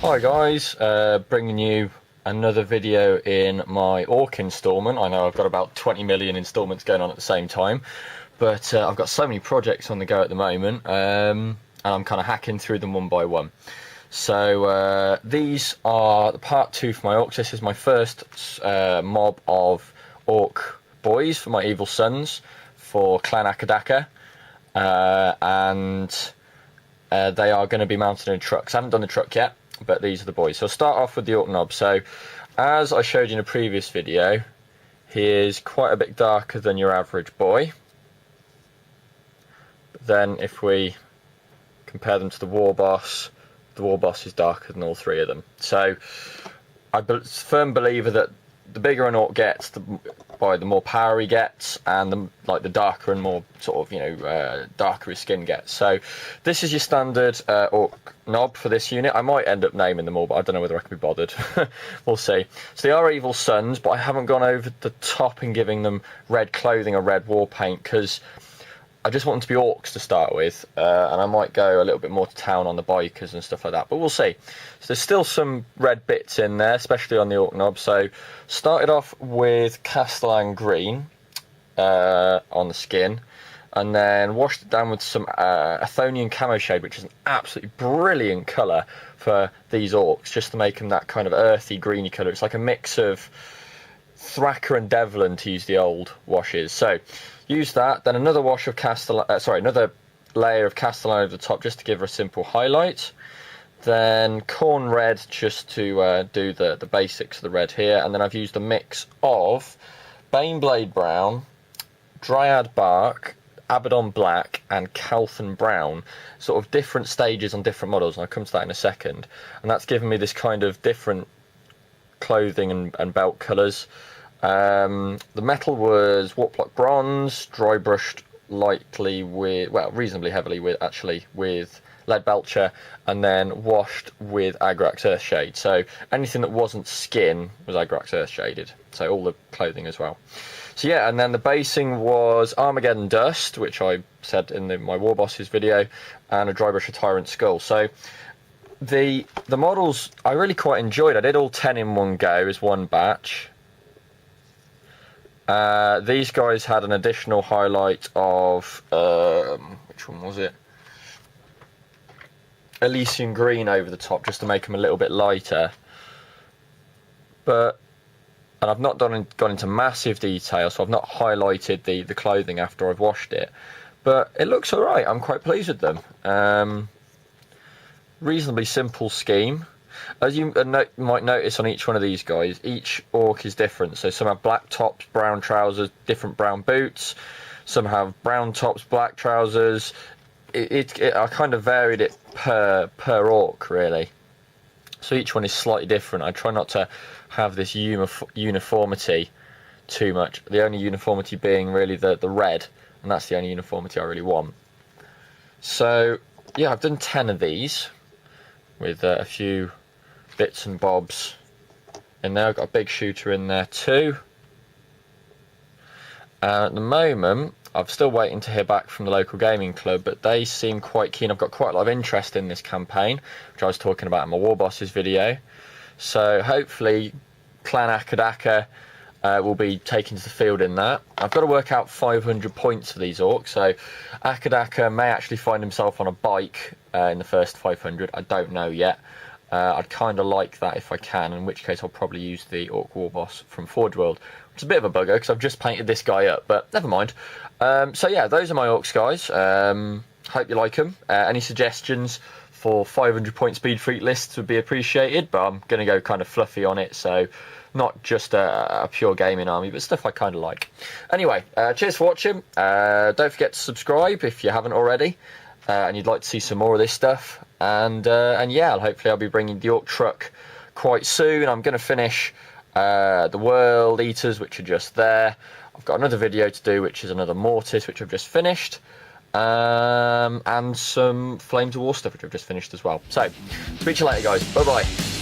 Hi guys, bringing you another video in my Orc installment. I know I've got about 20 million installments going on at the same time, but I've got so many projects on the go at the moment, and I'm kind of hacking through them one by one. So these are the part 2 for my Orcs. This is my first mob of Orc boys for my evil sons for Clan Akadaka, and they are going to be mounted in trucks. I haven't done the truck yet, but these are the boys. So I'll start off with the Orc knob. So as I showed you in a previous video, he is quite a bit darker than your average boy. But then if we compare them to the war boss is darker than all three of them. So I'm a firm believer that the bigger an Orc gets, the more power he gets, and the darker and more sort of, darker his skin gets. So this is your standard Orc knob for this unit. I might end up naming them all, but I don't know whether I can be bothered. We'll see. So they are evil sons, but I haven't gone over the top in giving them red clothing or red war paint, because I just want them to be Orcs to start with, and I might go a little bit more to town on the bikers and stuff like that, but we'll see. So there's still some red bits in there, especially on the Orc knob. So started off with Castellan green on the skin, and then washed it down with some Athonian camo shade, which is an absolutely brilliant colour for these Orcs, just to make them that kind of earthy greeny colour. It's like a mix of Thracker and Devlin, to use the old washes. So use that, then another wash of another layer of Castellan over the top, just to give her a simple highlight. Then corn red, just to do the basics of the red here, and then I've used a mix of Baneblade brown, Dryad bark, Abaddon black, and Calthan brown, sort of different stages on different models, and I'll come to that in a second. And that's given me this kind of different clothing and belt colours. The metal was Warplock bronze, dry brushed lightly with, well, reasonably heavily with lead belcher, and then washed with Agrax Earthshade. So anything that wasn't skin was Agrax Earthshaded, so all the clothing as well. So yeah, and then the basing was Armageddon Dust, which I said in my War Bosses video, and a dry brush of Tyrant Skull. So the models I really quite enjoyed. I did all 10 in one go as one batch. These guys had an additional highlight of which one was it? Elysian green over the top, just to make them a little bit lighter. And I've not gone into massive detail, so I've not highlighted the clothing after I've washed it. But it looks alright. I'm quite pleased with them. Reasonably simple scheme. As you might notice on each one of these guys, each Orc is different. So some have black tops, brown trousers, different brown boots. Some have brown tops, black trousers. I kind of varied it per Orc, really. So each one is slightly different. I try not to have this uniformity too much. The only uniformity being really the red, and that's the only uniformity I really want. So yeah, I've done 10 of these with a few bits and bobs in there. I've got a big shooter in there too. At the moment, I'm still waiting to hear back from the local gaming club, but they seem quite keen. I've got quite a lot of interest in this campaign, which I was talking about in my War Bosses video. So hopefully Clan Akadaka will be taken to the field in that. I've got to work out 500 points for these Orcs, so Akadaka may actually find himself on a bike in the first 500. I don't know yet. I'd kind of like that if I can, in which case I'll probably use the Orc War Boss from Forge World, which is a bit of a bugger because I've just painted this guy up, but never mind. So yeah, those are my Orcs, guys. Hope you like them. Any suggestions for 500 point speed freak lists would be appreciated, but I'm going to go kind of fluffy on it, so not just a pure gaming army, but stuff I kind of like. Anyway, cheers for watching. Don't forget to subscribe if you haven't already, and you'd like to see some more of this stuff. And yeah, hopefully I'll be bringing the Orc truck quite soon. I'm going to finish the World Eaters, which are just there. I've got another video to do, which is another Mortis, which I've just finished. And some Flames of War stuff, which I've just finished as well. So, speak to you later, guys. Bye-bye.